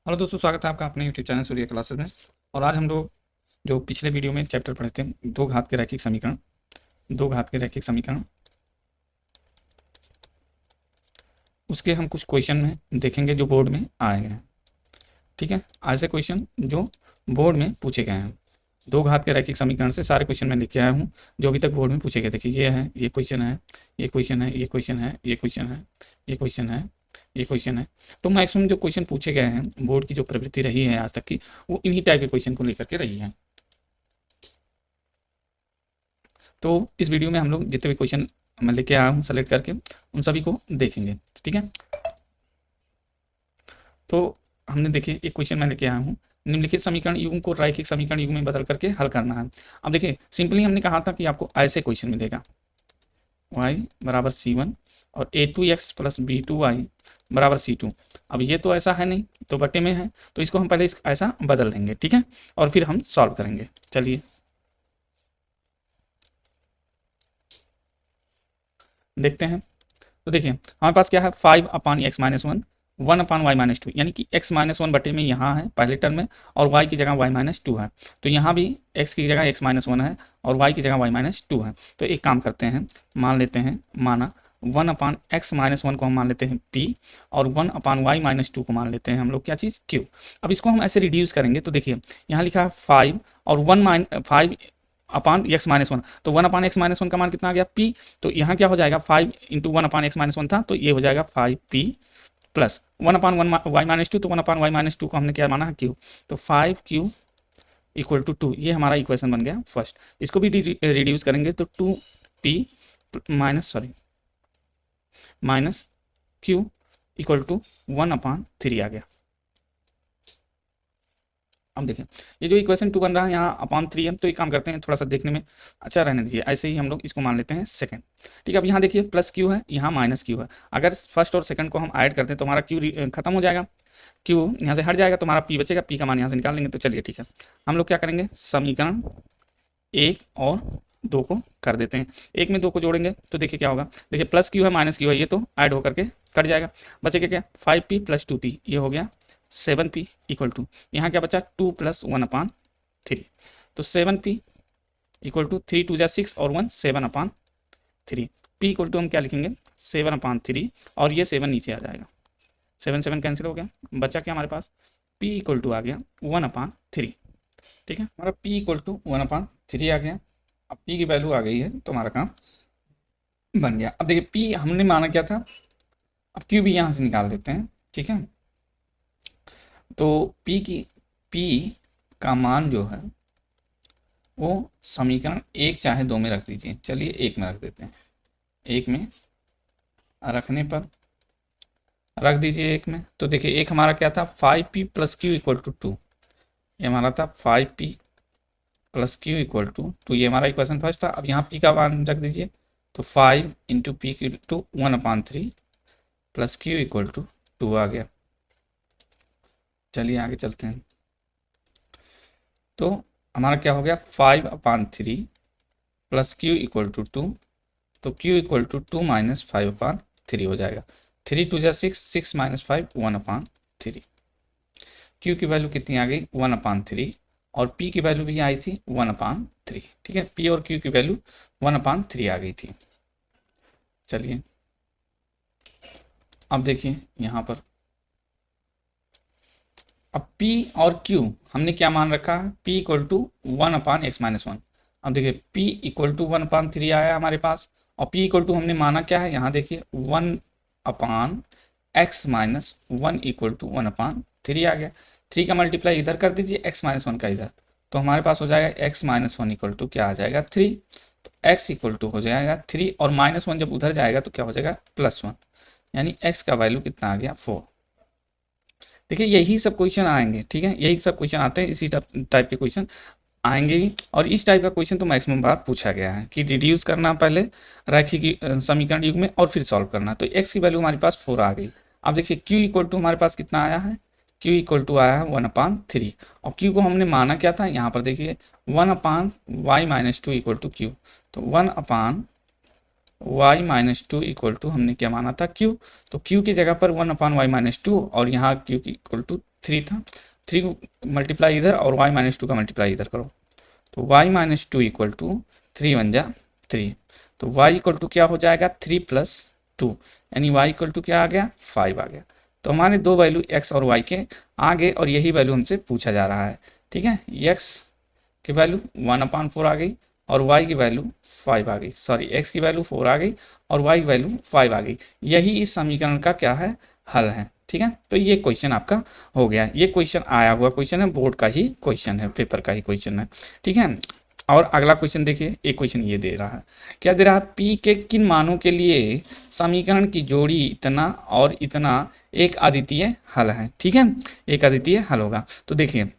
Hello दोस्तों, स्वागत है आपका अपने यूट्यूब चैनल सूर्य क्लासेस में। और आज हम लोग जो पिछले वीडियो में चैप्टर पढ़े थे, दो घात के रैखिक समीकरण, दो घात के रैखिक समीकरण, उसके हम कुछ क्वेश्चन में देखेंगे जो बोर्ड में आए हैं। ठीक है, ऐसे क्वेश्चन जो बोर्ड में पूछे गए हैं। दो घात के रैखिक समीकरण से सारे क्वेश्चन मैं लिख के आया हूँ जो अभी तक बोर्ड में पूछे गए। देखिए, ये है, ये क्वेश्चन है, ये क्वेश्चन है, ये क्वेश्चन है, ये क्वेश्चन है, ये क्वेश्चन है, ये क्वेश्चन है। तो मैक्सिमम जो क्वेश्चन पूछे गए हैं, बोर्ड की जो प्रवृत्ति रही है आज तक की, वो इन्हीं टाइप के क्वेश्चन को लेकर के रही है। तो इस वीडियो में हम लोग जितने भी क्वेश्चन मैं लेके आया हूँ सेलेक्ट करके, उन सभी को देखेंगे। ठीक है, तो हमने देखिए एक क्वेश्चन मैं लेके आया हूँ, निम्नलिखित समीकरण युग्म को रैखिक समीकरण युग्म में बदल करके हल करना है। अब देखिए, सिंपली हमने कहा था कि आपको ऐसे क्वेश्चन मिलेगा, y बराबर c1 और a2x प्लस b2y बराबर c2। अब ये तो ऐसा है नहीं, तो बटे में है, तो इसको हम पहले ऐसा बदल देंगे। ठीक है, और फिर हम सॉल्व करेंगे। चलिए देखते हैं। तो देखिए, हमारे पास क्या है, 5/x-1 1/y-2, यानी कि x-1 बटे में यहाँ है पहले टर्म में, और y की जगह y-2 है। तो यहाँ भी x की जगह x-1 है और y की जगह y-2 है। तो एक काम करते हैं, मान लेते हैं, माना 1/x-1 को हम मान लेते हैं p, और 1/y-2 को मान लेते हैं हम लोग क्या चीज़, q। अब इसको हम ऐसे रिड्यूस करेंगे, तो देखिए यहाँ लिखा है 5 और 5 अपान x-1, तो 1/x-1 का मान कितना आ गया, p। तो यहाँ क्या हो जाएगा, 5 इंटू 1/x-1 था, तो ये हो जाएगा 5p प्लस 1/y-2, तो 1/y-2 को हमने क्या माना है, q। तो 5q इक्वल टू 2, ये हमारा इक्वेशन बन गया फर्स्ट। इसको भी रिड्यूस करेंगे तो 2p minus q equal to 1/3 आ गया। अब देखें, ये जो इक्वेशन 2 बन रहा है यहाँ अपॉन 3 है, तो एक काम करते हैं, थोड़ा सा देखने में अच्छा रहने दीजिए, ऐसे ही हम लोग इसको मान लेते हैं सेकंड। ठीक है, अब यहाँ देखिए प्लस क्यू है, यहाँ माइनस क्यू है। अगर फर्स्ट और सेकंड को हम ऐड करते हैं तो हमारा क्यू खत्म हो जाएगा, क्यू यहाँ से हट जाएगा, तो हमारा पी बचेगा, पी का मान यहाँ से निकाल लेंगे। तो चलिए ठीक है, हम लोग क्या करेंगे, समीकरण 1 और 2 को कर देते हैं। 1 में 2 को जोड़ेंगे तो देखिए क्या होगा, देखिए प्लस क्यू है माइनस क्यू है, ये तो ऐड होकर के कट जाएगा। बचेगा क्या, 5p प्लस 2p, ये हो गया 7p इक्वल टू, यहाँ क्या बचा, 2 प्लस 1/3। तो 7p इक्वल टू 3 2 जा 6 और 1 7/3। p इक्वल टू हम क्या लिखेंगे, 7/3, और ये 7 नीचे आ जाएगा, 7 7 कैंसिल हो गया, बचा क्या हमारे पास, p इक्वल टू आ गया 1/3। ठीक है, हमारा p इक्वल टू 1/3 आ गया। अब p की वैल्यू आ गई है तो हमारा काम बन गया। अब देखिए p हमने माना क्या था, अब q भी यहाँ से निकाल देते हैं। ठीक है, तो p का मान जो है वो समीकरण 1 चाहे 2 में रख दीजिए। चलिए 1 में रख देते हैं, 1 में रखने पर रख दीजिए 1 में। तो देखिए एक हमारा क्या था, 5p plus Q equal to 2, ये हमारा था 5p plus Q equal to 2, ये हमारा इक्वेशन फर्स्ट था। अब यहाँ p का मान रख दीजिए, तो 5 into P equal to 1/3 plus Q equal to 2 आ गया। चलिए आगे चलते हैं, तो हमारा क्या हो गया, 5/3 प्लस क्यू इक्वल टू 2, तो q इक्वल टू 2 माइनस 5/3 हो जाएगा। 3 2 जा 6, 6 माइनस 5 1/3। q की वैल्यू कितनी आ गई, 1/3, और p की वैल्यू भी आई थी 1/3। ठीक है, p और q की वैल्यू 1/3 आ गई थी। चलिए अब देखिए यहाँ पर, अब p और q हमने क्या मान रखा है, p इक्वल टू 1/x-1। अब देखिए p इक्वल टू 1/3 आया हमारे पास, और p इक्वल टू हमने माना क्या है, यहाँ देखिए 1/x-1 इक्वल टू 1/3 आ गया। 3 का मल्टीप्लाई इधर कर दीजिए, x-1 का इधर, तो हमारे पास हो जाएगा x-1 इक्वल टू क्या आ जाएगा, 3। तो x इक्वल टू हो जाएगा 3, और -1 जब उधर जाएगा तो क्या हो जाएगा, +1, यानी x का वैल्यू कितना आ गया, 4। देखिए यही सब क्वेश्चन आएंगे। ठीक है, यही सब क्वेश्चन आते हैं, इसी टाइप के क्वेश्चन आएंगे भी। और इस टाइप का क्वेश्चन तो मैक्सिमम बार पूछा गया है कि रिड्यूस करना पहले रैखिक समीकरण युग्म में और फिर सॉल्व करना। तो x की वैल्यू हमारे पास 4 आ गई। अब देखिए q इक्वल टू हमारे पास कितना आया है, q इक्वल टू आया है 1/3, और q को हमने माना क्या था, यहाँ पर देखिए 1/y-2 इक्वल टू q। तो 1/y-2 इक्वल टू हमने क्या माना था, q। तो q की जगह पर 1/y-2, और यहाँ q की इक्वल टू 3 था, 3 मल्टीप्लाई इधर और y-2 का मल्टीप्लाई इधर करो, तो y-2 इक्वल टू 3 1 जा 3, तो y इक्वल टू क्या हो जाएगा 3 + 2, यानी y इक्वल टू क्या आ गया 5 आ गया। तो हमारे दो वैल्यू x और y के आ गए और यही वैल्यू हमसे पूछा जा रहा है। ठीक है, x की वैल्यू 1/4 आ गई और y की वैल्यू 5 आ गई, सॉरी x की वैल्यू 4 आ गई और y की वैल्यू 5 आ गई। यही इस समीकरण का क्या है, हल है। ठीक है, तो ये क्वेश्चन आपका हो गया। ये क्वेश्चन आया हुआ क्वेश्चन है, बोर्ड का ही क्वेश्चन है, पेपर का ही क्वेश्चन है। ठीक है, और अगला क्वेश्चन देखिए, एक क्वेश्चन ये दे रहा है, क्या दे रहा है, p के किन मानों के लिए समीकरण की जोड़ी इतना और इतना एक अद्वितीय हल है। ठीक है, एक अद्वितीय हल होगा। तो देखिए,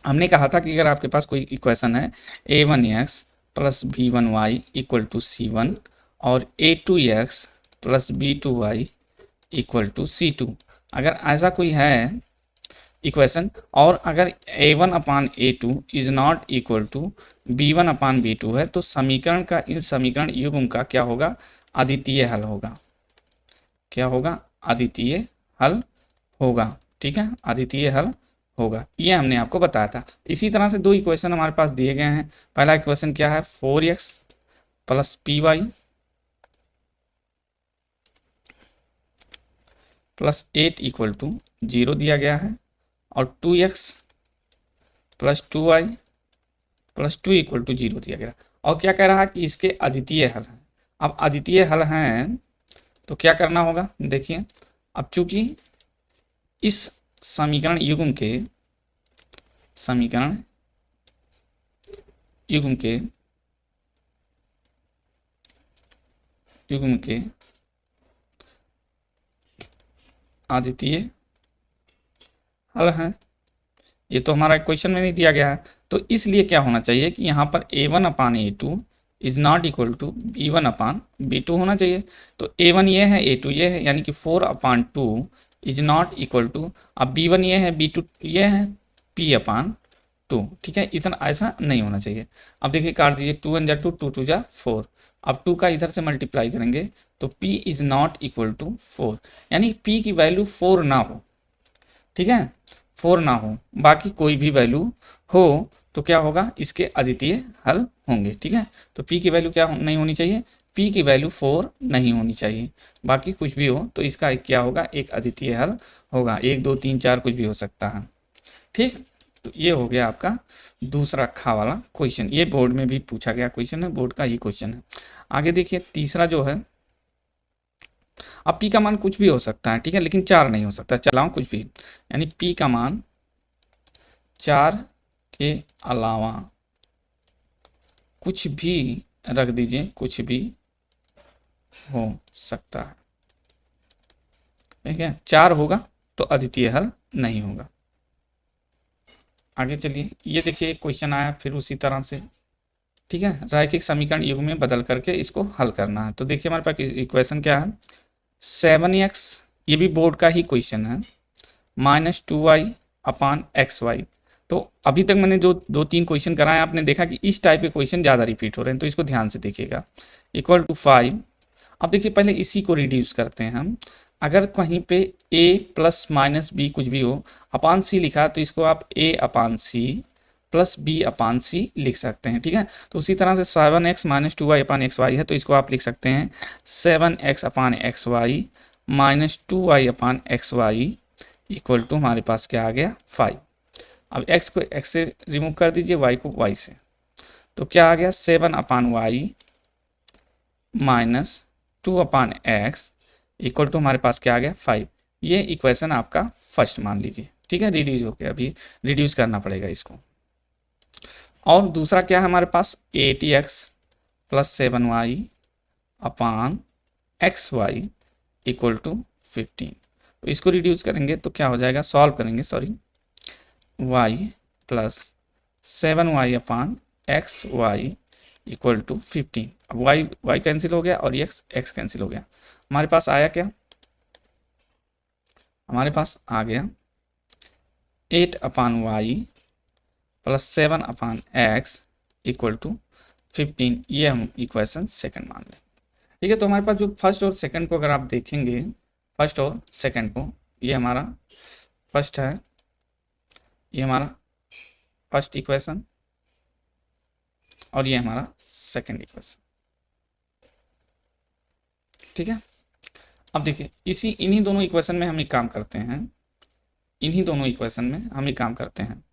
हमने कहा था कि अगर आपके पास कोई इक्वेशन है a1x + b1y = c1 और a2x + b2y = c2, अगर ऐसा कोई है इक्वेशन और अगर a1/a2 is not equal to b1/b2 है, तो समीकरण का इन समीकरण युग्म का क्या होगा, अद्वितीय हल होगा। क्या होगा, अद्वितीय हल होगा। ठीक है, अद्वितीय हल होगा, ये हमने आपको बताया था। इसी तरह से दो इक्वेशन हमारे पास दिए गए हैं। पहला इक्वेशन क्या है, 4x + py + 8 = 0 दिया गया है और 2x + 2y + 2 = 0 दिया गया। और क्या कह रहा है कि इसके अद्वितीय हल हैं। अब अद्वितीय हल हैं तो क्या करना होगा, देखिए, अब चूंकि इस समीकरण युग्म के अद्वितीय हल हैं, ये तो हमारा क्वेश्चन में नहीं दिया गया है, तो इसलिए क्या होना चाहिए कि यहाँ पर a1/a2 is not equal to b1/b2 होना चाहिए। तो a1 ये है, a2 ये है, यानी कि 4/2 इज नॉट इक्वल टू, अब b1 ये है, b2 ये है, p/2। ठीक है, इतना ऐसा नहीं होना चाहिए। अब देखिए, काट दीजिए, 2 1 जा 2, 2 2 जा 4, अब 2 का इधर से मल्टीप्लाई करेंगे तो p is not equal to 4, यानी p की वैल्यू 4 ना हो। ठीक है, 4 ना हो, बाकी कोई भी वैल्यू हो तो क्या होगा, इसके अद्वितीय हल होंगे। ठीक है, तो p की वैल्यू क्या नहीं होनी चाहिए, p की वैल्यू 4 नहीं होनी चाहिए, बाकी कुछ भी हो तो इसका क्या होगा, एक अद्वितीय हल होगा। 1 2 3 4 कुछ भी हो सकता है। ठीक, तो ये हो गया आपका दूसरा खा वाला क्वेश्चन। ये बोर्ड में भी पूछा गया क्वेश्चन है, बोर्ड का ही क्वेश्चन है। आगे देखिए, तीसरा जो है, अब p का मान कुछ भी हो सकता है। ठीक है, लेकिन 4 नहीं हो सकता, चलाओ कुछ भी, यानी p का मान 4 के अलावा कुछ भी रख दीजिए, कुछ भी हो सकता है। ठीक है, 4 होगा तो अद्वितीय हल नहीं होगा। आगे चलिए, ये देखिए क्वेश्चन आया फिर उसी तरह से। ठीक है, रैखिक समीकरण युग में बदल करके इसको हल करना है। तो देखिए, हमारे पास इक्वेशन क्या है, 7x, ये भी बोर्ड का ही क्वेश्चन है, -2y/xy। तो अभी तक मैंने जो 2 3 क्वेश्चन कराए, आपने देखा कि इस टाइप के क्वेश्चन ज़्यादा रिपीट हो रहे हैं, तो इसको ध्यान से देखिएगा। = 5। अब देखिए, पहले इसी को रिड्यूस करते हैं हम। अगर कहीं पे a ± b कुछ भी हो, अपान c लिखा तो इसको आप a/c + b/c लिख सकते हैं। ठीक है, तो उसी तरह से 7x - 2y/xy है, तो इसको आप लिख सकते हैं 7x/xy - 2y/xy = हमारे पास क्या आ गया, 5। अब x को x से रिमूव कर दीजिए, y को y से, तो क्या आ गया, 7/y - 2/x = हमारे पास क्या आ गया, 5। ये इक्वेशन आपका फर्स्ट मान लीजिए। ठीक है, रिड्यूस हो गया, अभी रिड्यूस करना पड़ेगा इसको। और दूसरा क्या है हमारे पास, 8x + 7y/xy = 15। तो इसको रिड्यूस करेंगे तो क्या हो जाएगा, सॉल्व करेंगे, सॉरी, y + 7y/xy = 15। अब y कैंसिल हो गया और x कैंसिल हो गया। हमारे पास आया क्या, हमारे पास आ गया 8/y + 7/x = 15। ये हम इक्वेशन सेकंड मान लें। ठीक है, तो हमारे पास जो फर्स्ट और सेकंड को अगर आप देखेंगे, फर्स्ट और सेकंड को, ये हमारा फर्स्ट है ये हमारा फर्स्ट इक्वेशन और ये हमारा सेकंड इक्वेशन। ठीक है, अब देखिए इन्हीं दोनों इक्वेशन में हम एक काम करते हैं, इन्हीं दोनों इक्वेशन में हम एक काम करते हैं,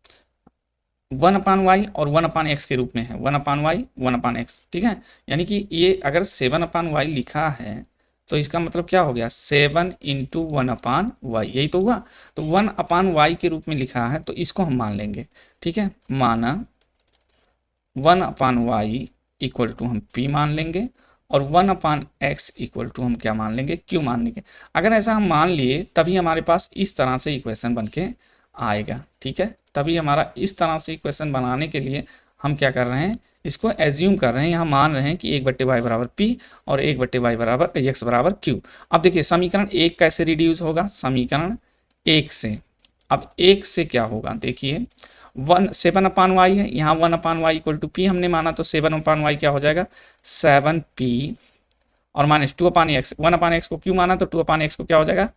1/y और 1/x के रूप में है, 1/y 1/x। ठीक है, यानी कि ये अगर 7/y लिखा है तो इसका मतलब क्या हो गया, 7 × 1/y, यही तो हुआ। तो 1/y के रूप में लिखा है तो इसको हम मान लेंगे। ठीक है, माना 1/y इक्वल टू हम p मान लेंगे और 1/x इक्वल टू हम क्या मान लेंगे, q मान लेंगे। अगर ऐसा हम मान लिए तभी हमारे पास इस तरह से इक्वेशन बन के आएगा। ठीक है, तभी हमारा इस तरह से इक्वेशन बनाने के लिए हम क्या कर रहे हैं, इसको एज्यूम कर रहे हैं, यहाँ मान रहे हैं कि 1/y बराबर p और 1/y बराबर x बराबर q। अब देखिए समीकरण 1 कैसे रिड्यूस होगा, समीकरण 1 से, अब 1 से क्या होगा, देखिए 7/y है, यहाँ 1/y इक्वल टू p हमने माना, तो 7/y क्या हो जाएगा, 7p और माइनस 2/x, 1/x को q माना तो 2/x को क्या हो जाएगा,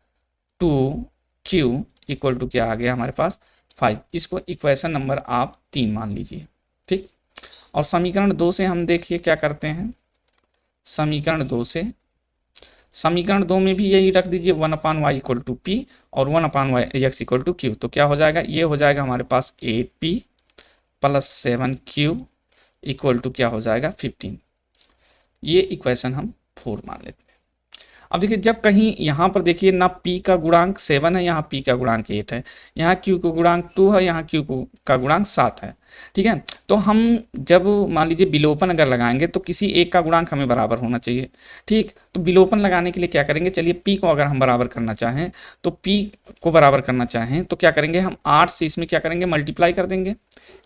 2q इक्वल टू क्या आ गया हमारे पास 5। इसको इक्वेशन नंबर आप 3 मान लीजिए। ठीक, और समीकरण 2 से हम देखिए क्या करते हैं, समीकरण 2 में भी यही रख दीजिए, 1/y इक्वल टू p और 1/x इक्वल टू q। तो क्या हो जाएगा, ये हो जाएगा हमारे पास 8p plus 7q equal to क्या हो जाएगा 15। ये इक्वेशन हम 4 मान लेते हैं। अब देखिए जब कहीं यहाँ पर देखिए ना p का गुणांक 7 है, यहाँ p का गुणांक 8 है, यहाँ q का गुणांक 2 है, यहाँ q का गुणांक 7 है। ठीक है, तो हम जब मान लीजिए विलोपन अगर लगाएंगे तो किसी एक का गुणांक हमें बराबर होना चाहिए। ठीक, तो विलोपन लगाने के लिए क्या करेंगे, चलिए p को अगर हम बराबर करना चाहें तो p को बराबर करना चाहें तो क्या करेंगे, हम 8 से इसमें क्या करेंगे, मल्टीप्लाई कर देंगे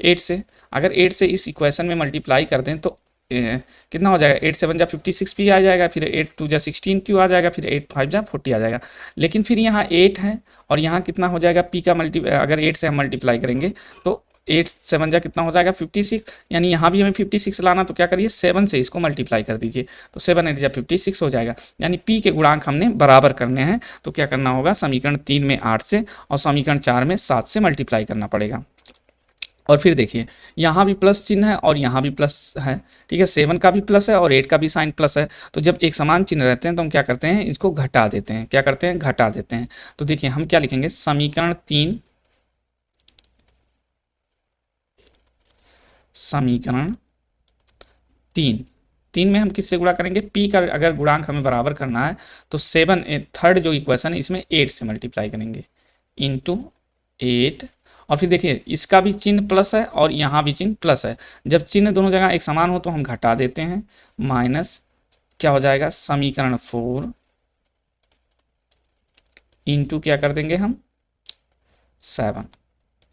8 से। अगर 8 से इस इक्वेशन में मल्टीप्लाई कर दें तो कितना हो जाएगा, 8 7 जा 56p आ जाएगा, फिर 8 2 जा 16q आ जाएगा, फिर 8 5 जा 40 आ जाएगा। लेकिन फिर यहाँ 8 है और यहाँ कितना हो जाएगा, p का अगर 8 से हम मल्टीप्लाई करेंगे तो 8 7 जा कितना हो जाएगा 56, यानी यहाँ भी हमें 56 लाना, तो क्या करिए 7 से इसको मल्टीप्लाई कर दीजिए, तो 7 8 जा 56 हो जाएगा। यानी p के गुणांक हमने बराबर करने हैं, तो क्या करना होगा, समीकरण 3 में 8 से और समीकरण 4 में 7 से मल्टीप्लाई करना पड़ेगा। और फिर देखिए यहाँ भी प्लस चिन्ह है और यहाँ भी प्लस है। ठीक है, 7 का भी प्लस है और 8 का भी साइन प्लस है। तो जब एक समान चिन्ह रहते हैं तो हम क्या करते हैं, इसको घटा देते हैं। क्या करते हैं, घटा देते हैं। तो देखिए हम क्या लिखेंगे, समीकरण 3 में हम किससे गुणा करेंगे, p का अगर गुणांक हमें बराबर करना है तो 7 थर्ड जो इक्वेशन है इसमें 8 से मल्टीप्लाई करेंगे इंटू 8। और फिर देखिए इसका भी चिन्ह प्लस है और यहाँ भी चिन्ह प्लस है। जब चिन्ह दोनों जगह एक समान हो तो हम घटा देते हैं, माइनस क्या हो जाएगा, समीकरण 4 इंटू क्या कर देंगे हम 7,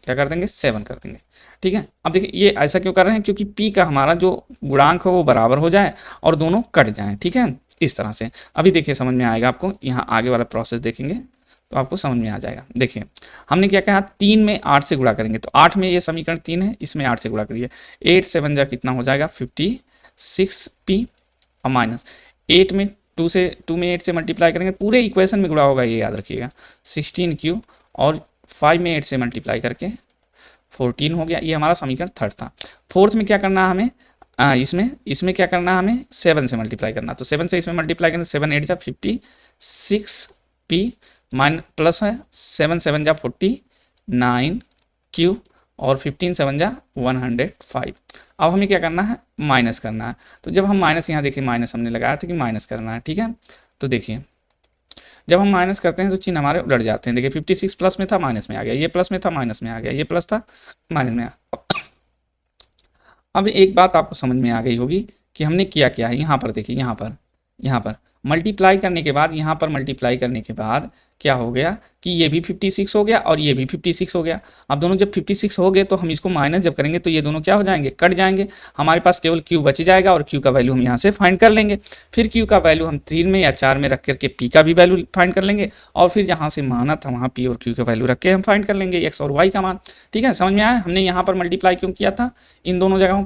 क्या कर देंगे 7 कर देंगे। ठीक है, अब देखिए ये ऐसा क्यों कर रहे हैं, क्योंकि p का हमारा जो गुणांक है वो बराबर हो जाए और दोनों कट जाएं। ठीक है, इस तरह से अभी देखिए समझ में आएगा आपको, यहाँ आगे वाला प्रोसेस देखेंगे तो आपको समझ में आ जाएगा। देखिए हमने क्या कहा, 3 में 8 से गुणा करेंगे, तो 8 में ये समीकरण 3 है, इसमें 8 से गुणा करिए, 8 7 जा कितना हो जाएगा 56p और माइनस 8 में 2 में 8 से मल्टीप्लाई करेंगे, पूरे इक्वेशन में गुणा होगा ये याद रखिएगा, 16q और 5 में 8 से मल्टीप्लाई करके 14 हो गया। ये हमारा समीकरण थर्ड था। फोर्थ में क्या करना है हमें, इसमें क्या करना है हमें, 7 से मल्टीप्लाई करना, तो 7 से इसमें मल्टीप्लाई करें, 7 8 जा 56p माइनस प्लस है 7 7 जा 49q और 15 7 जा 105। अब हमें क्या करना है, माइनस करना है। तो जब हम माइनस, यहाँ देखिए माइनस हमने लगाया था कि माइनस करना है। ठीक है, तो देखिए जब हम माइनस करते हैं तो चिन्ह हमारे उलट जाते हैं। देखिए 56 प्लस में था माइनस में आ गया, ये प्लस में था माइनस में आ गया, ये प्लस था माइनस में आ। अब एक बात आपको समझ में आ गई होगी कि हमने किया क्या है। यहाँ पर देखिए, यहाँ पर मल्टीप्लाई करने के बाद, यहाँ पर मल्टीप्लाई करने के बाद क्या हो गया कि ये भी 56 हो गया और ये भी 56 हो गया। अब दोनों जब 56 हो गए तो हम इसको माइनस जब करेंगे तो ये दोनों क्या हो जाएंगे, कट जाएंगे। हमारे पास केवल q बच जाएगा और q का वैल्यू हम यहाँ से फाइंड कर लेंगे। फिर q का वैल्यू हम 3 में या 4 में रख करके p का भी वैल्यू फाइंड कर लेंगे और फिर जहाँ से माना था वहाँ p और q का वैल्यू रख के हम फाइंड कर लेंगे x और y का मान। ठीक है, समझ में आया। हमने यहाँ पर मल्टीप्लाई क्यों किया था, इन दोनों जगहों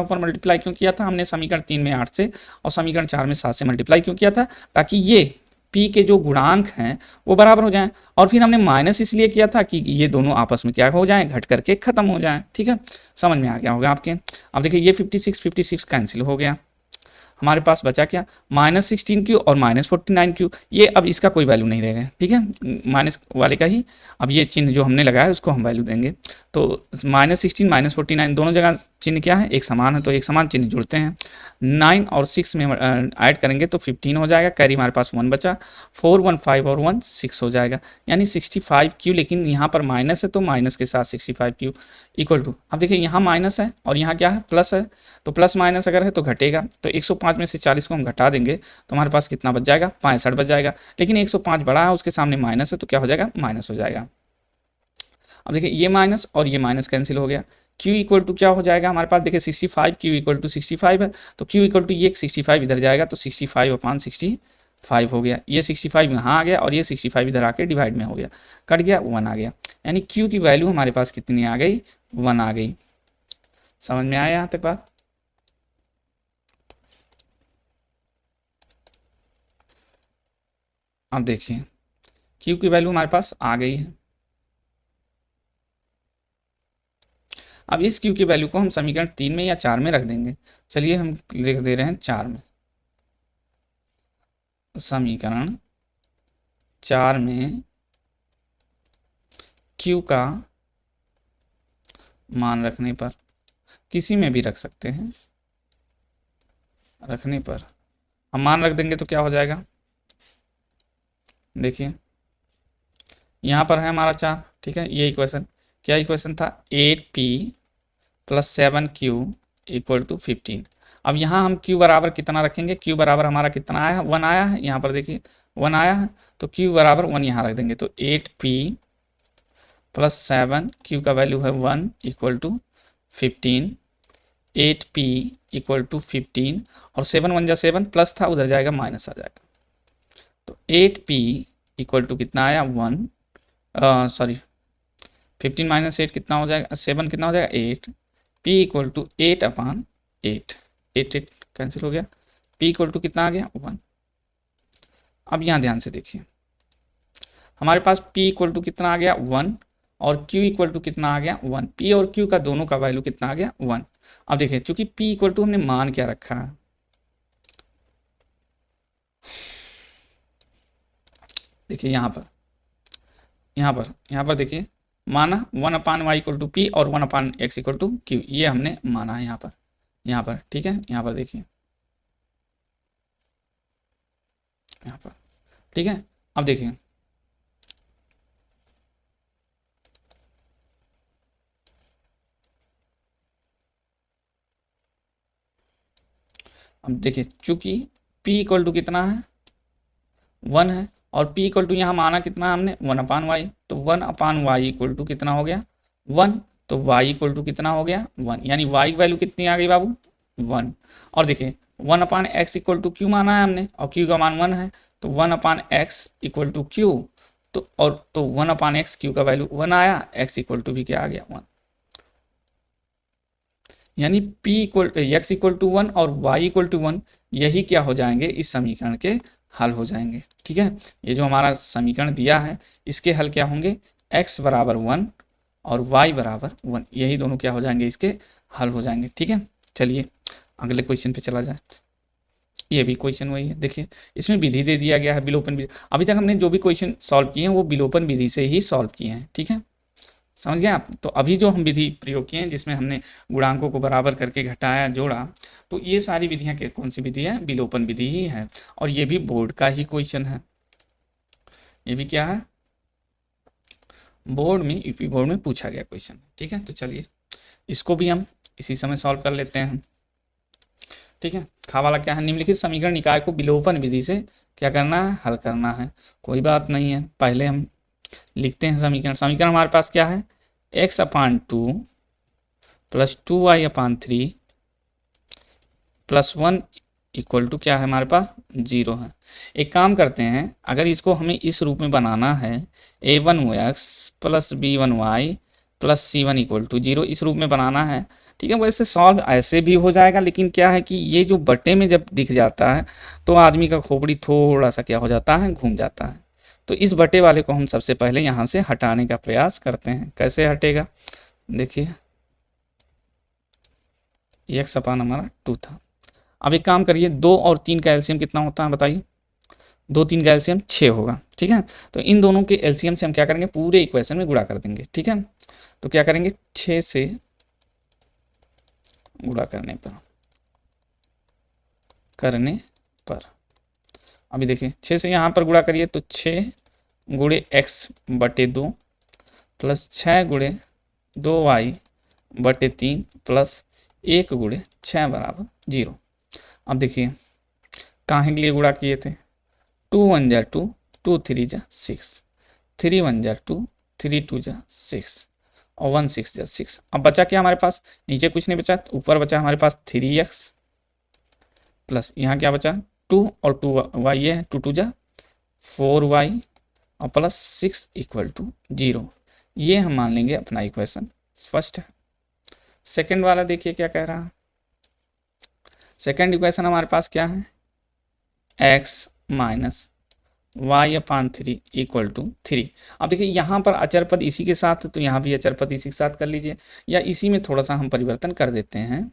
पर मल्टीप्लाई क्यों किया था हमने, समीकरण 3 में 8 से और समीकरण 4 में 7 से मल्टीप्लाई क्यों किया था, ताकि ये पी के जो गुणांक हैं वो बराबर हो जाएं, और फिर हमने माइनस इसलिए किया था कि ये दोनों आपस में क्या हो जाएं, घट करके खत्म हो जाएं। ठीक है, समझ में आ गया होगा आपके। अब देखिए ये 56 कैंसिल हो गया, हमारे पास बचा क्या, -16 क्यू और -49 क्यू। ये अब इसका कोई वैल्यू नहीं रहेगा, ठीक है, माइनस वाले का ही अब ये चिन्ह जो हमने लगाया उसको हम वैल्यू देंगे। तो -16 -49 दोनों जगह चिन्ह क्या है, एक समान है, तो एक समान चिन्ह जुड़ते हैं। 9 और 6 में ऐड करेंगे तो 15 हो जाएगा, कैरी हमारे पास 1 बचा, 4 1 5 और 1 6 हो जाएगा, यानी 65 क्यू। लेकिन यहाँ पर माइनस है तो माइनस के साथ 65 क्यू इक्वल टू, अब देखिए यहाँ माइनस है और यहाँ क्या है, प्लस है, तो प्लस माइनस अगर है तो घटेगा, तो 105 में से 40 को हम घटा देंगे तो हमारे पास कितना बच जाएगा, 65 बच जाएगा। लेकिन 105 बड़ा है, उसके सामने माइनस है तो क्या हो जाएगा, माइनस हो जाएगा। अब देखिए ये माइनस और ये माइनस कैंसिल हो गया, q इक्वल टू क्या हो जाएगा हमारे पास, देखिए 65, q इक्वल टू 65 है, तो q इक्वल टू ये 65 इधर जाएगा तो 65/65 हो गया, ये 65 यहाँ आ गया और ये 65 इधर आके डिवाइड में हो गया, कट गया, 1 आ गया, यानी q की वैल्यू हमारे पास कितनी आ गई, 1 आ गई। समझ में आया यहाँ तक बात। अब देखिए q की वैल्यू हमारे पास आ गई है। अब इस q की वैल्यू को हम समीकरण 3 में या 4 में रख देंगे। चलिए हम लिख दे रहे हैं 4 में, समीकरण 4 में q का मान रखने पर, किसी में भी रख सकते हैं, रखने पर हम मान रख देंगे तो क्या हो जाएगा, देखिए यहाँ पर है हमारा 4, ठीक है, ये इक्वेशन, क्या इक्वेशन था, 8p + 7q = 15। अब यहाँ हम q बराबर कितना रखेंगे, q बराबर हमारा कितना आया है, 1 आया है, यहाँ पर देखिए 1 आया है, तो q बराबर 1 यहाँ रख देंगे, तो 8p + 7, q का वैल्यू है 1 = 15, 8p = 15 और 7 1 जा 7 प्लस था, उधर जाएगा माइनस आ जाएगा, तो 8p = कितना आया 1, सॉरी 15 - 8 कितना हो जाएगा, 7 कितना हो जाएगा 8, p = 8/8, 8 कैंसिल हो गया, p = कितना आ गया 1। अब यहाँ ध्यान से देखिए हमारे पास p = कितना आ गया 1 और q = कितना आ गया 1, p और q का दोनों का वैल्यू कितना आ गया 1। अब देखिए चूंकि p = हमने मान क्या रखा है, देखिए यहाँ पर देखिए माना 1/y = p और 1/x = q, ये हमने माना है यहाँ पर, ठीक है, यहाँ पर देखिए यहाँ पर, ठीक है। अब देखिए चूंकि p = कितना है 1 है और p = यहाँ माना कितना हमने 1/y, तो 1/y = कितना हो गया 1, तो y = कितना हो गया 1, यानी y की वैल्यू कितनी आ गई बाबू 1। और देखिए 1/x = q माना है हमने और q का मान 1 है, तो 1/x = q, तो और तो 1/x q का वैल्यू 1 आया, x = भी क्या आ गया 1, यानी x = 1 और y = 1, यही क्या हो जाएंगे, इस समीकरण के हल हो जाएंगे, ठीक है। ये जो हमारा समीकरण दिया है इसके हल क्या होंगे, x = 1 और y = 1, यही दोनों क्या हो जाएंगे, इसके हल हो जाएंगे, ठीक है। चलिए अगले क्वेश्चन पे चला जाए, ये भी क्वेश्चन वही है, देखिए इसमें विधि दे दिया गया है, विलोपन विधि। अभी तक हमने जो भी क्वेश्चन सॉल्व किए हैं वो विलोपन विधि से ही सॉल्व किए हैं, ठीक है, समझ गए आप। तो अभी जो हम विधि प्रयोग किए हैं जिसमें हमने गुणांकों को बराबर करके घटाया जोड़ा, तो ये सारी विधियां कौन सी विधि है, विलोपन विधि ही है, और ये भी बोर्ड का ही क्वेश्चन है, ये भी क्या है, बोर्ड में, यूपी बोर्ड में पूछा गया क्वेश्चन, ठीक है। तो चलिए इसको भी हम इसी समय सॉल्व कर लेते हैं, ठीक है। खा वाला क्या है, निम्नलिखित समीकरण निकाय को विलोपन विधि से क्या करना है, हल करना है। कोई बात नहीं है, पहले हम लिखते हैं समीकरण हमारे पास क्या है, x/2 + 2y/3 + 1 = क्या है हमारे पास 0 है। एक काम करते हैं, अगर इसको हमें इस रूप में बनाना है, a1x + b1y + c1 = 0, इस रूप में बनाना है, ठीक है। वैसे सॉल्व ऐसे भी हो जाएगा, लेकिन क्या है कि ये जो बटे में जब दिख जाता है तो आदमी का खोपड़ी थोड़ा सा क्या हो जाता है, घूम जाता है। तो इस बटे वाले को हम सबसे पहले यहाँ से हटाने का प्रयास करते हैं। कैसे हटेगा, देखिए एक्स अपान हमारा 2 था। अब एक काम करिए, 2 और 3 का एलसीएम कितना होता है बताइए। 2 3 का एलसीएम 6 होगा, ठीक है। तो इन दोनों के एलसीएम से हम क्या करेंगे, पूरे इक्वेशन में गुणा कर देंगे, ठीक है। तो क्या करेंगे, 6 से गुणा करने पर अभी देखिए 6 से यहाँ पर गुणा करिए तो 6 गुणे एक्स बटे 2 प्लस 6 गुणे 2y बटे 3 प्लस 1 गुणे 6 बराबर 0। अब देखिए काहे के लिए गुणा किए थे, 2 1 जा 2, 2 3 जा 6, 3 1 जा 2, 3 2 जा 6 और 1 6 जा 6। अब बचा क्या हमारे पास, नीचे कुछ नहीं बचा, ऊपर बचा हमारे पास 3x प्लस यहाँ क्या बचा 2 और 2y ये है, 2 2 जा 4y और प्लस 6 इक्वल टू 0। ये हम मान लेंगे अपना इक्वेशन फर्स्ट है। सेकंड वाला देखिए क्या कह रहा है, सेकंड इक्वेशन हमारे पास क्या है, x minus Y upon 3 equal to 3। अब देखिए यहाँ पर अचर पद इसी के साथ, तो यहाँ भी अचर पद इसी के साथ कर लीजिए, या इसी में थोड़ा सा हम परिवर्तन कर देते हैं,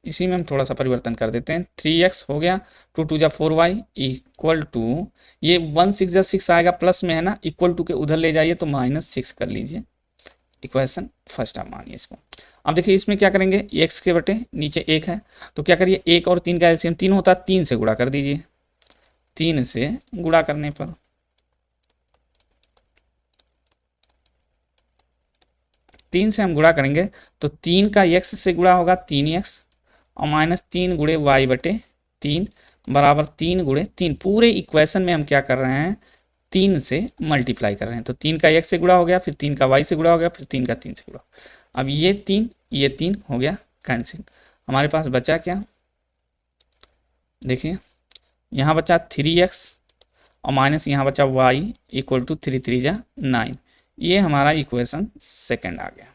इसी में हम थोड़ा सा परिवर्तन कर देते हैं। 3x हो गया, 2 2 जा 4y इक्वल टू, ये 1 6 जा 6 आएगा प्लस में है ना, इक्वल टू के उधर ले जाइए तो -6 कर लीजिए। इक्वेशन फर्स्ट आप मानिए इसको। अब देखिए इसमें क्या करेंगे, x के बटे नीचे 1 है, तो क्या करिए 1 और 3 का एलसीएम 3 होता है, 3 से गुणा कर दीजिए। 3 से गुणा करने पर 3 से हम गुणा करेंगे तो 3 का x से गुणा होगा 3x और -3 गुणे y बटे 3 बराबर 3 गुणे 3। पूरे इक्वेशन में हम क्या कर रहे हैं, 3 से मल्टीप्लाई कर रहे हैं। तो 3 का x से गुणा हो गया, फिर 3 का y से गुणा हो गया, फिर 3 का 3 से गुणा। अब ये 3 हो गया कैंसिल। हमारे पास बचा क्या, देखिए यहाँ बचा 3x और माइनस यहाँ बचा y इक्वल टू 3 3 जा 9। ये हमारा इक्वेशन सेकंड आ गया।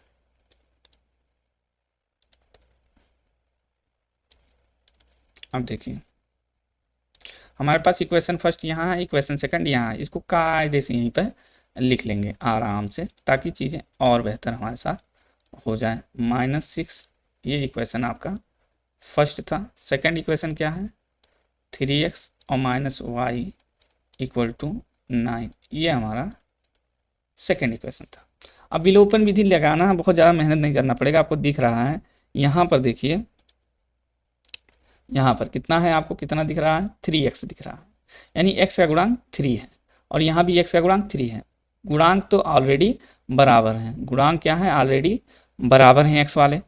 अब देखिए हमारे पास इक्वेशन फर्स्ट यहाँ है, इक्वेशन सेकंड यहाँ है। इसको कायदे से यहीं पर लिख लेंगे आराम से, ताकि चीज़ें और बेहतर हमारे साथ हो जाए। -6 ये इक्वेशन आपका फर्स्ट था। सेकंड इक्वेशन क्या है, 3x और -y इक्वल टू 9, ये हमारा सेकंड इक्वेशन था। अब विलोपन विधि लगाना बहुत ज़्यादा मेहनत नहीं करना पड़ेगा, आपको दिख रहा है यहाँ पर, देखिए यहाँ पर कितना है, आपको कितना दिख रहा है, 3x दिख रहा है, यानी x का गुणांक 3 है और यहाँ भी x का गुणांक 3 है। गुणांक तो ऑलरेडी बराबर है, गुणांक क्या है, ऑलरेडी बराबर हैं x वाले,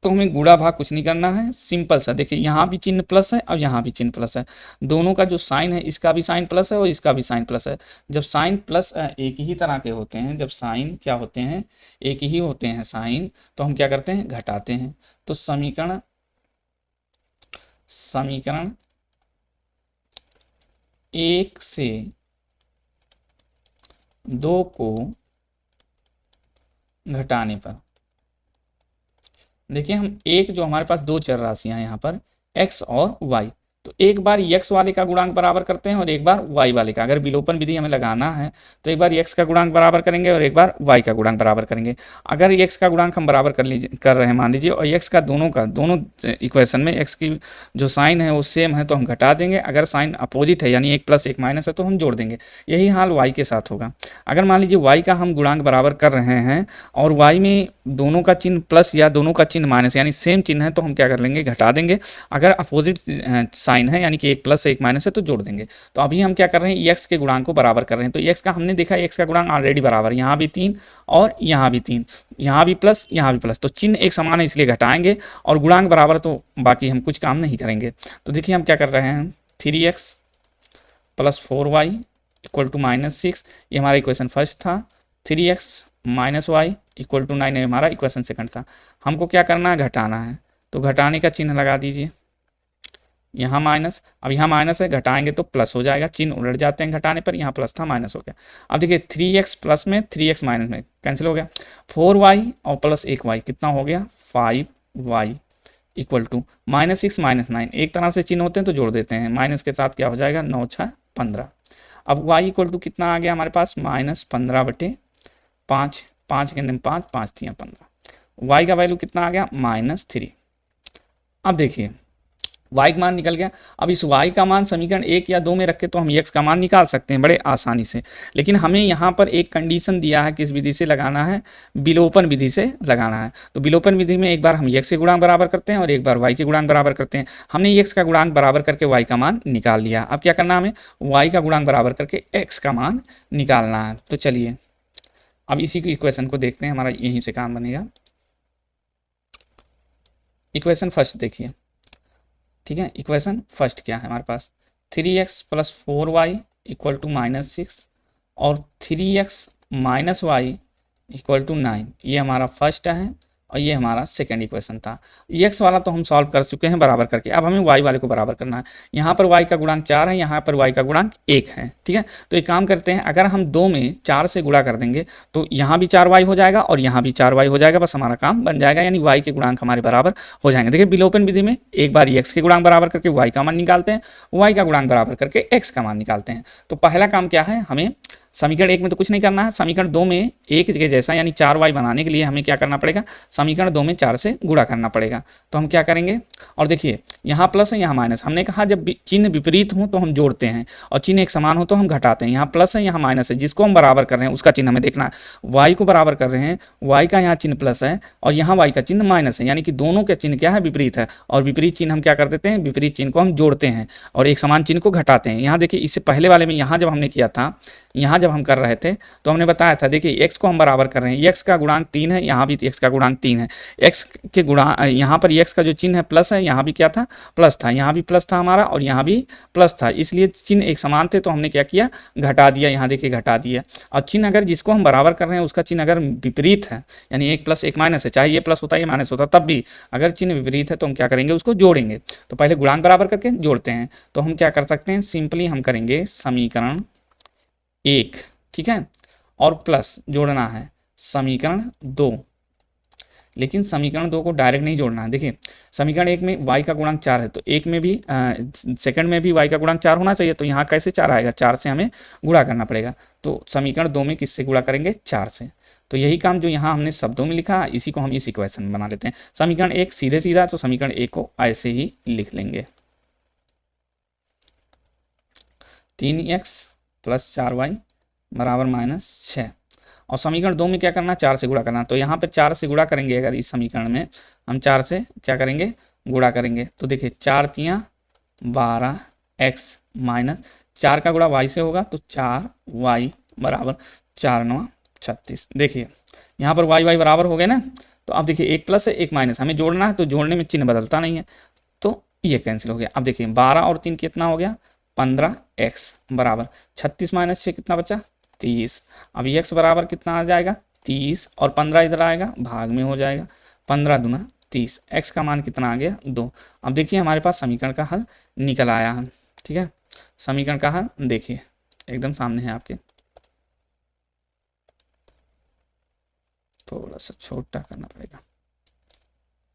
तो हमें गुणा भाग कुछ नहीं करना है, सिंपल सा। देखिए यहाँ भी चिन्ह प्लस है और यहाँ भी चिन्ह प्लस है, दोनों का जो साइन है, इसका भी साइन प्लस है और इसका भी साइन प्लस है। जब साइन प्लस एक ही तरह के होते हैं, जब साइन क्या होते हैं, एक ही होते हैं साइन, तो हम क्या करते हैं, घटाते हैं। तो समीकरण 1 से 2 को घटाने पर देखिए, हम एक जो हमारे पास दो चर राशियां हैं यहाँ पर x और y, तो एक बार x वाले का गुणांक बराबर करते हैं और एक बार y वाले का। अगर विलोपन विधि हमें लगाना है तो एक बार x का गुणांक बराबर करेंगे और एक बार y का गुणांक बराबर करेंगे। अगर x का गुणांक हम बराबर कर रहे हैं मान लीजिए, और x का दोनों इक्वेशन में x की जो साइन है वो सेम है तो हम घटा देंगे, अगर साइन अपोजिट है यानी एक प्लस एक माइनस है तो हम जोड़ देंगे। यही हाल y के साथ होगा। अगर मान लीजिए y का हम गुणांक बराबर कर रहे हैं और y में दोनों का चिन्ह प्लस या दोनों का चिन्ह माइनस यानी सेम चिन्ह है तो हम क्या कर लेंगे, घटा देंगे। अगर अपोजिट साइन है यानी कि एक प्लस एक माइनस है तो जोड़ देंगे। तो अभी हम क्या कर रहे हैं, x के गुणांक को बराबर कर रहे हैं। तो x का हमने देखा, x का गुणांक ऑलरेडी बराबर, यहाँ भी 3 और यहाँ भी 3, यहाँ भी प्लस यहाँ भी प्लस, तो चिन्ह एक समान है इसलिए घटाएंगे, और गुणांक बराबर तो बाकी हम कुछ काम नहीं करेंगे। तो देखिए हम क्या कर रहे हैं, 3x plus 4y equal to -6, ये हमारा इक्वेशन फर्स्ट था। 3x minus Y equal to 9 हमारा इक्वेशन सेकंड था। हमको क्या करना है, घटाना है, तो घटाने का चिन्ह लगा दीजिए। यहाँ माइनस, अब यहाँ माइनस है, घटाएंगे तो प्लस हो जाएगा, चिन्ह उलट जाते हैं घटाने पर, यहाँ प्लस था माइनस हो गया। अब देखिए 3x प्लस में 3x माइनस में कैंसिल हो गया, 4y और प्लस 1y कितना हो गया 5y इक्वल टू -6 -9, एक तरह से चिन्ह होते हैं तो जोड़ देते हैं, माइनस के साथ क्या हो जाएगा 9 6 15। अब y इक्वल टू कितना आ गया हमारे पास -15/5, 5 के अंदर 5, 5 3 15, y का वैल्यू कितना आ गया -3। अब देखिए y का मान निकल गया। अब इस y का मान समीकरण 1 या 2 में रख के तो हम x का मान निकाल सकते हैं बड़े आसानी से, लेकिन हमें यहाँ पर एक कंडीशन दिया है, किस विधि से लगाना है, विलोपन विधि से लगाना है। तो विलोपन विधि में एक बार हम x के गुणांक बराबर करते हैं और एक बार y के गुणांक बराबर करते हैं। हमने x का गुणांक बराबर करके y का मान निकाल लिया। अब क्या करना है, हमें y का गुणांक बराबर करके x का मान निकालना है। तो चलिए अब इसी इक्वेशन को देखते हैं, हमारा यहीं से काम बनेगा। इक्वेशन फर्स्ट देखिए, ठीक है, इक्वेशन फर्स्ट क्या है हमारे पास 3x plus 4y equal to -6 और 3x minus Y equal to 9, ये हमारा फर्स्ट है और ये हमारा सेकंड इक्वेशन था। x वाला तो हम सॉल्व कर चुके हैं बराबर करके, अब हमें y वाले को बराबर करना है। यहाँ पर y का गुणांक 4 है, यहाँ पर y का गुणांक 1 है, ठीक है। तो एक काम करते हैं, अगर हम 2 में 4 से गुणा कर देंगे तो यहाँ भी 4y हो जाएगा और यहाँ भी 4y हो जाएगा, बस हमारा काम बन जाएगा, यानी y के गुणांक हमारे बराबर हो जाएंगे। देखिए विलोपन विधि में एक बार x के गुणांक बराबर करके y का मान निकालते हैं, y का गुणांक बराबर करके x का मान निकालते हैं। तो पहला काम क्या है, हमें समीकरण 1 में तो कुछ नहीं करना है, समीकरण 2 में 1 के जैसा यानी 4y बनाने के लिए हमें क्या करना पड़ेगा, समीकरण 2 में 4 से गुणा करना पड़ेगा। तो हम क्या करेंगे, और देखिए यहाँ प्लस है यहाँ माइनस, हमने कहा जब चिन्ह विपरीत हो तो हम जोड़ते हैं और चिन्ह एक समान हो तो हम घटाते हैं। यहाँ प्लस है यहाँ माइनस है, जिसको हम बराबर कर रहे हैं उसका चिन्ह हमें देखना है। y को बराबर कर रहे हैं, y का यहाँ चिन्ह प्लस है और यहाँ y का चिन्ह माइनस है, यानी कि दोनों के चिन्ह क्या है, विपरीत है। और विपरीत चिन्ह हम क्या कर देते हैं, विपरीत चिन्ह को हम जोड़ते हैं और एक समान चिन्ह को घटाते हैं। यहाँ देखिए इससे पहले वाले में यहाँ जब हमने किया था, यहाँ जब हम कर रहे थे तो हमने बताया था, देखिए x को हम बराबर कर रहे हैं, x का गुणांक 3 है, यहाँ भी x का गुणांक 3 है, x के गुणांक यहाँ पर x का जो चिन्ह है प्लस है, यहाँ भी क्या था प्लस था, यहाँ भी प्लस था हमारा और यहाँ भी प्लस था, इसलिए चिन्ह एक समान थे तो हमने क्या किया घटा दिया, यहाँ देखिए घटा दिया। और चिन्ह अगर जिसको हम बराबर कर रहे हैं उसका चिन्ह अगर विपरीत है, यानी 1 प्लस 1 माइनस है, चाहे ये प्लस होता है ये माइनस होता, तब भी अगर चिन्ह विपरीत है तो हम क्या करेंगे उसको जोड़ेंगे। तो पहले गुणांक बराबर करके जोड़ते हैं, तो हम क्या कर सकते हैं, सिंपली हम करेंगे समीकरण 1, ठीक है, और प्लस जोड़ना है समीकरण 2, लेकिन समीकरण 2 को डायरेक्ट नहीं जोड़ना है। देखिए समीकरण 1 में y का गुणांक 4 है तो एक में भी सेकंड में भी y का गुणांक 4 होना चाहिए, तो यहाँ कैसे 4 आएगा, 4 से हमें गुणा करना पड़ेगा। तो समीकरण 2 में किससे गुणा करेंगे, 4 से। तो यही काम जो यहाँ हमने शब्दों में लिखा इसी को हम इस इक्वेशन में बना लेते हैं। समीकरण 1 सीधे सीधा, तो समीकरण 1 को ऐसे ही लिख लेंगे 3x प्लस 4y बराबर -6, और समीकरण 2 में क्या करना, 4 से गुणा करना। तो यहाँ पे 4 से गुणा करेंगे, अगर इस समीकरण में हम 4 से क्या करेंगे गुणा करेंगे, तो देखिए 4 तियाँ 12x माइनस 4 का गुणा y से होगा तो 4y बराबर 4 9 36। देखिए यहाँ पर y बराबर हो गए ना, तो अब देखिए एक प्लस है एक माइनस, हमें जोड़ना है तो जोड़ने में चिन्ह बदलता नहीं है, तो ये कैंसिल हो गया। अब देखिए 12 और 3 कितना हो गया 15x बराबर 36 माइनस 6 कितना बचा 30। अब x बराबर कितना आ जाएगा 30 और 15 इधर आएगा भाग में हो जाएगा, 15 दूना 30, x का मान कितना आ गया 2। अब देखिए हमारे पास समीकरण का हल निकल आया है, ठीक है। समीकरण का हल देखिए एकदम सामने है आपके, थोड़ा सा छोटा करना पड़ेगा,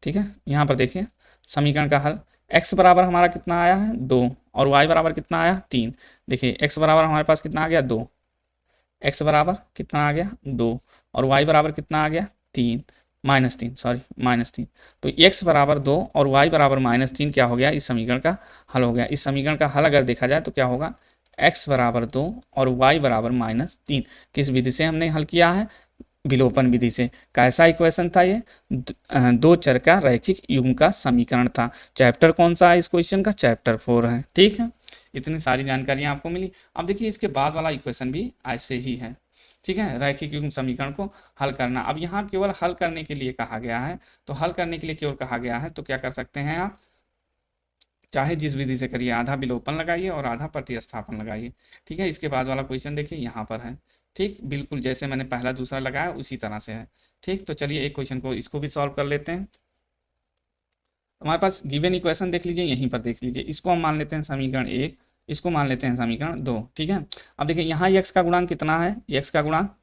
ठीक है। यहाँ पर देखिए समीकरण का हल, x बराबर हमारा कितना आया है 2 और y बराबर कितना आया 3। देखिए x बराबर हमारे पास कितना आ गया 2, x बराबर कितना आ गया 2 और y बराबर कितना आ गया 3 -3। तो x बराबर 2 और y बराबर -3 क्या हो गया, इस समीकरण का हल हो गया। इस समीकरण का हल अगर देखा जाए तो क्या होगा, x बराबर 2 और y बराबर -3। किस विधि से हमने हल किया है, विलोपन विधि से। कैसा इक्वेशन था ये, दो चर का रैखिक युग्म का समीकरण था। चैप्टर कौन सा है इस क्वेश्चन का, चैप्टर 4 है, ठीक है। इतनी सारी जानकारियां आपको मिली। अब देखिए इसके बाद वाला इक्वेशन भी ऐसे ही है, ठीक है, रैखिक युग्म समीकरण को हल करना। अब यहाँ केवल हल करने के लिए कहा गया है, तो हल करने के लिए केवल कहा गया है तो क्या कर सकते हैं आप, चाहे जिस विधि से करिए, आधा विलोपन लगाइए और आधा प्रतिस्थापन लगाइए, ठीक है। इसके बाद वाला क्वेश्चन देखिए यहाँ पर है, ठीक, बिल्कुल जैसे मैंने पहला दूसरा लगाया उसी तरह से है, ठीक। तो चलिए एक क्वेश्चन को इसको भी सॉल्व कर लेते हैं। हमारे पास गिवन इक्वेशन देख लीजिए, यहीं पर देख लीजिए, इसको हम मान लेते हैं समीकरण 1, इसको मान लेते हैं समीकरण 2। ठीक है, अब देखिए यहाँ x का गुणांक कितना है, x का गुणांक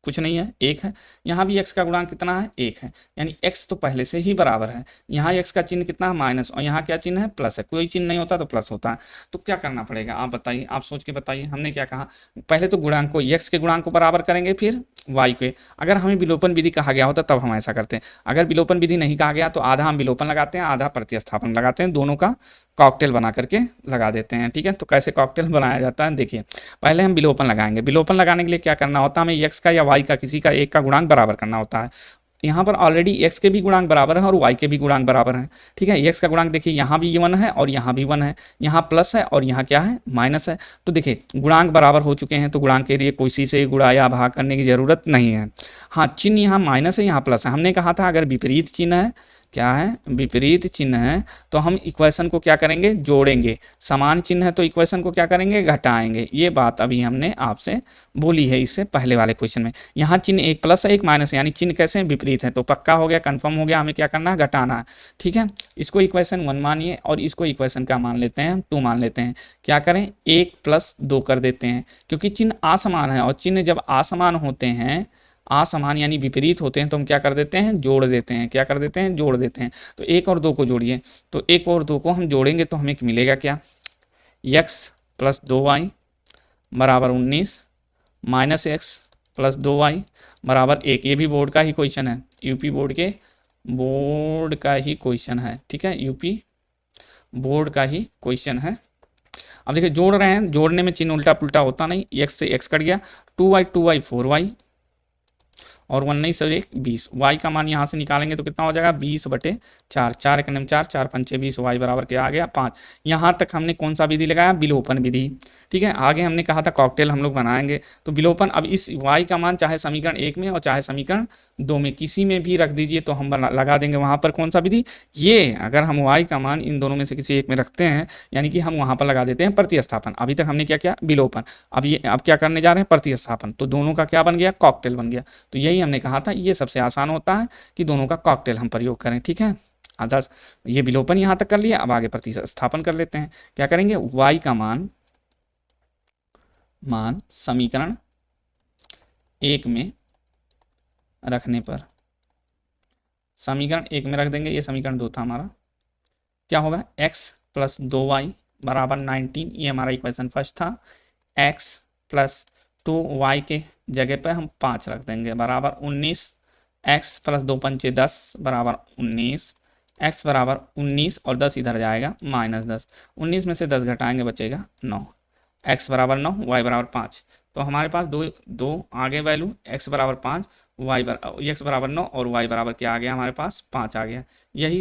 कुछ नहीं है, 1 है। यहाँ भी x का गुणांक कितना है, 1 है, यानी x तो पहले से ही बराबर है। यहाँ x का चिन्ह कितना है, माइनस, और यहाँ क्या चिन्ह है, प्लस है। कोई चिन्ह नहीं होता तो प्लस होता है। तो क्या करना पड़ेगा आप बताइए, आप सोच के बताइए। हमने क्या कहा, पहले तो गुणांक को, x के गुणांक को बराबर करेंगे, फिर y के। अगर हमें विलोपन विधि कहा गया होता तब हम ऐसा करते हैं। अगर विलोपन विधि नहीं कहा गया तो आधा हम विलोपन लगाते हैं, आधा प्रतिस्थापन लगाते हैं, दोनों का कॉकटेल बना करके लगा देते हैं। ठीक है, तो कैसे कॉकटेल बनाया जाता है देखिए। पहले हम विलोपन लगाएंगे। विलोपन लगाने के लिए क्या करना होता है, हमें x का या y का किसी का एक का गुणांक बराबर करना होता है। यहाँ पर ऑलरेडी x के भी गुणांक बराबर है और y के भी गुणांक बराबर है। ठीक है, x का गुणांक देखिए यहाँ भी 1 है और यहाँ भी 1 है, यहाँ प्लस है और यहाँ क्या है, माइनस है। तो देखिए गुणांक बराबर हो चुके हैं, तो गुणांक के लिए किसी से गुणा या भाग करने की जरूरत नहीं है। हाँ, चिन्ह यहाँ माइनस है, यहाँ प्लस है। हमने कहा था अगर विपरीत चिन्ह है, क्या है, विपरीत चिन्ह है, तो हम इक्वेशन को क्या करेंगे, जोड़ेंगे। समान चिन्ह है तो इक्वेशन को क्या करेंगे, घटाएंगे। ये बात अभी हमने आपसे बोली है इससे पहले वाले क्वेश्चन में। यहाँ चिन्ह एक प्लस है एक माइनस है, यानी चिन्ह कैसे विपरीत है, तो पक्का हो गया, कंफर्म हो गया, हमें क्या करना है, घटाना है। ठीक है, इसको इक्वेशन 1 मानिए और इसको इक्वेशन क्या मान लेते हैं, 2 मान लेते हैं। क्या करें, 1 + 2 कर देते हैं, क्योंकि चिन्ह असमान है और चिन्ह जब असमान होते हैं, असमान यानी विपरीत होते हैं, तो हम क्या कर देते हैं, जोड़ देते हैं। क्या कर देते हैं, जोड़ देते हैं। तो 1 और 2 को जोड़िए, तो 1 और 2 को हम जोड़ेंगे तो हमें मिलेगा क्या, x + 2y बराबर 19 माइनस x + 2y बराबर 1। ये भी बोर्ड का ही क्वेश्चन है, यूपी बोर्ड के, बोर्ड का ही क्वेश्चन है। ठीक है, यूपी बोर्ड का ही क्वेश्चन है। अब देखिए जोड़ रहे हैं, जोड़ने में चिन्ह उल्टा पुल्टा होता नहीं, x से x कट गया, 2y 4y और 19 से 1 20। y का मान यहाँ से निकालेंगे तो कितना हो जाएगा, 20/4, 4 एक 4, 4 5 20, y बराबर क्या आ गया, 5। यहाँ तक हमने कौन सा विधि लगाया, विलोपन विधि। ठीक है, आगे हमने कहा था कॉकटेल हम लोग बनाएंगे, तो विलोपन, अब इस y का मान चाहे समीकरण 1 में और चाहे समीकरण 2 में किसी में भी रख दीजिए तो हम लगा देंगे वहाँ पर कौन सा विधि, ये। अगर हम y का मान इन दोनों में से किसी एक में रखते हैं, यानी कि हम वहाँ पर लगा देते हैं प्रतिस्थापन। अभी तक हमने क्या किया, विलोपन। अब क्या करने जा रहे हैं, प्रतिस्थापन। तो दोनों का क्या बन गया, कॉकटेल बन गया। तो यही हमने कहा था, ये सबसे आसान होता है कि दोनों का कॉकटेल हम प्रयोग करें। ठीक है, अदर्स ये विलोपन यहाँ तक कर लिया, अब आगे प्रतिस्थापन कर लेते हैं। क्या करेंगे, y का मान समीकरण 1 में रखने पर, समीकरण 1 में रख देंगे, ये समीकरण 2 था हमारा। क्या होगा, x + 2y बराबर 19, ये हमारा इक्वेशन फर्स्ट था। x + 2y के जगह पे हम 5 रख देंगे बराबर 19, x + 2 पंचे 10 बराबर 19, x बराबर 19 और 10 इधर जाएगा -10, 19 में से 10 घटाएंगे बचेगा 9, x बराबर 9, y बराबर 5। तो हमारे पास दो आगे वैल्यू, x बराबर 5, x बराबर 9 और y बराबर क्या आ गया, हमारे पास 5 आ गया। यही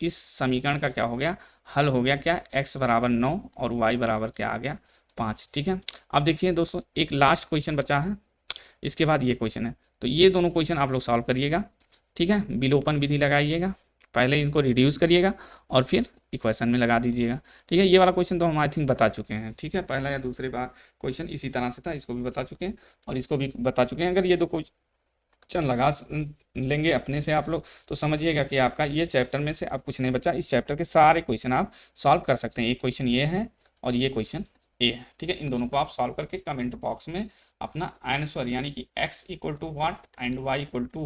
इस समीकरण का क्या हो गया, हल हो गया। क्या, x बराबर 9 और y बराबर क्या आ गया, 5। ठीक है, अब देखिए दोस्तों, एक लास्ट क्वेश्चन बचा है, इसके बाद ये क्वेश्चन है। तो ये दोनों क्वेश्चन आप लोग सॉल्व करिएगा। ठीक है, विलोपन विधि लगाइएगा, पहले इनको रिड्यूस करिएगा और फिर इक्वेशन में लगा दीजिएगा। ठीक है, ये वाला क्वेश्चन तो हम आई थिंक बता चुके हैं। ठीक है, पहला या दूसरे बार क्वेश्चन इसी तरह से था, इसको भी बता चुके हैं और इसको भी बता चुके हैं। अगर ये दो क्वेश्चन लगा लेंगे अपने से आप लोग, तो समझिएगा कि आपका ये चैप्टर में से अब कुछ नहीं बचा। इस चैप्टर के सारे क्वेश्चन आप सॉल्व कर सकते हैं। एक क्वेश्चन ये है और ये क्वेश्चन ए है। ठीक है, इन दोनों को आप सॉल्व करके कमेंट बॉक्स में अपना आंसर यानी कि x = what and y = what